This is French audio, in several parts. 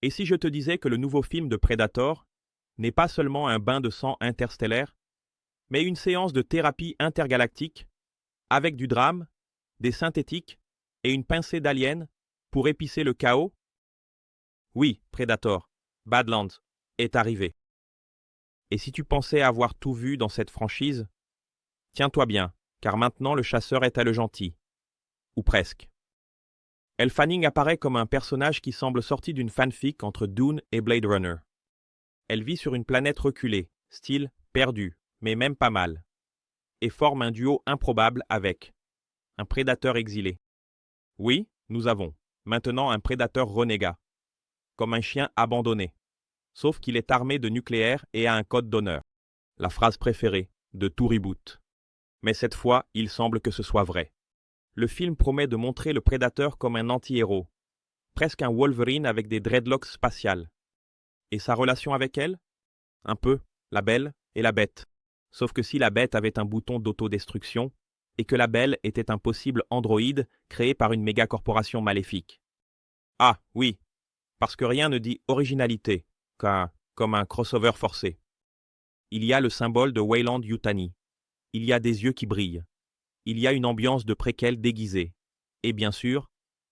Et si je te disais que le nouveau film de Predator n'est pas seulement un bain de sang interstellaire, mais une séance de thérapie intergalactique avec du drame, des synthétiques et une pincée d'aliens pour épicer le chaos? Oui, Predator, Badlands, est arrivé. Et si tu pensais avoir tout vu dans cette franchise, tiens-toi bien, car maintenant le chasseur est à le gentil. Ou presque. Elle Fanning apparaît comme un personnage qui semble sorti d'une fanfic entre Dune et Blade Runner. Elle vit sur une planète reculée, style perdu, mais même pas mal, et forme un duo improbable avec un prédateur exilé. Oui, nous avons maintenant un prédateur renégat, comme un chien abandonné, sauf qu'il est armé de nucléaire et a un code d'honneur. La phrase préférée de tout reboot. Mais cette fois, il semble que ce soit vrai. Le film promet de montrer le prédateur comme un anti-héros, presque un Wolverine avec des dreadlocks spatiales. Et sa relation avec elle? Un peu, la belle et la bête. Sauf que si la bête avait un bouton d'autodestruction, et que la belle était un possible androïde créé par une méga-corporation maléfique. Ah, oui, parce que rien ne dit originalité, comme un crossover forcé. Il y a le symbole de Weyland Yutani. Il y a des yeux qui brillent. Il y a une ambiance de préquel déguisée. Et bien sûr,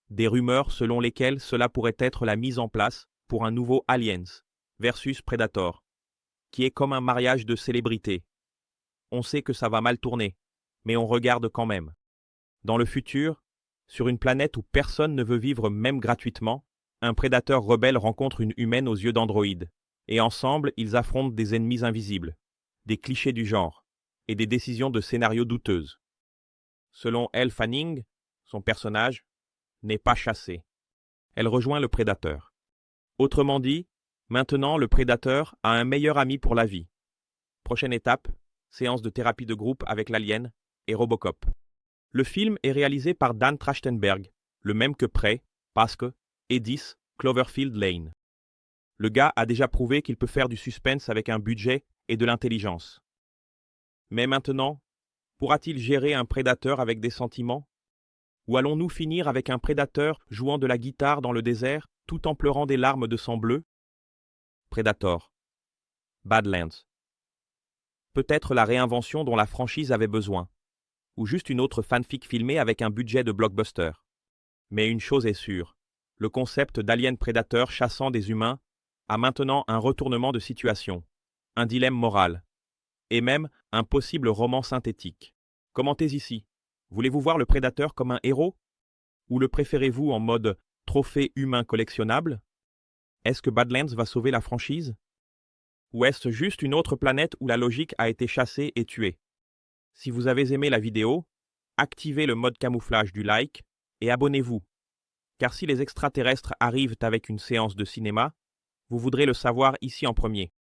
des rumeurs selon lesquelles cela pourrait être la mise en place pour un nouveau Aliens versus Predator, qui est comme un mariage de célébrités. On sait que ça va mal tourner, mais on regarde quand même. Dans le futur, sur une planète où personne ne veut vivre même gratuitement, un prédateur rebelle rencontre une humaine aux yeux d'androïde, et ensemble ils affrontent des ennemis invisibles, des clichés du genre, et des décisions de scénario douteuses. Selon Elle Fanning, son personnage n'est pas chassée. Elle rejoint le prédateur. Autrement dit, maintenant le prédateur a un meilleur ami pour la vie. Prochaine étape, séance de thérapie de groupe avec l'alien et Robocop. Le film est réalisé par Dan Trachtenberg, le même que Prey, Pasque et 10 Cloverfield Lane. Le gars a déjà prouvé qu'il peut faire du suspense avec un budget et de l'intelligence. Mais maintenant, pourra-t-il gérer un prédateur avec des sentiments? Ou allons-nous finir avec un prédateur jouant de la guitare dans le désert tout en pleurant des larmes de sang bleu? Predator. Badlands. Peut-être la réinvention dont la franchise avait besoin. Ou juste une autre fanfic filmée avec un budget de blockbuster. Mais une chose est sûre, le concept d'alien prédateur chassant des humains a maintenant un retournement de situation, un dilemme moral, et même un possible roman synthétique. Commentez ici. Voulez-vous voir le prédateur comme un héros? Ou le préférez-vous en mode trophée humain collectionnable? Est-ce que Badlands va sauver la franchise? Ou est-ce juste une autre planète où la logique a été chassée et tuée? Si vous avez aimé la vidéo, activez le mode camouflage du like et abonnez-vous. Car si les extraterrestres arrivent avec une séance de cinéma, vous voudrez le savoir ici en premier.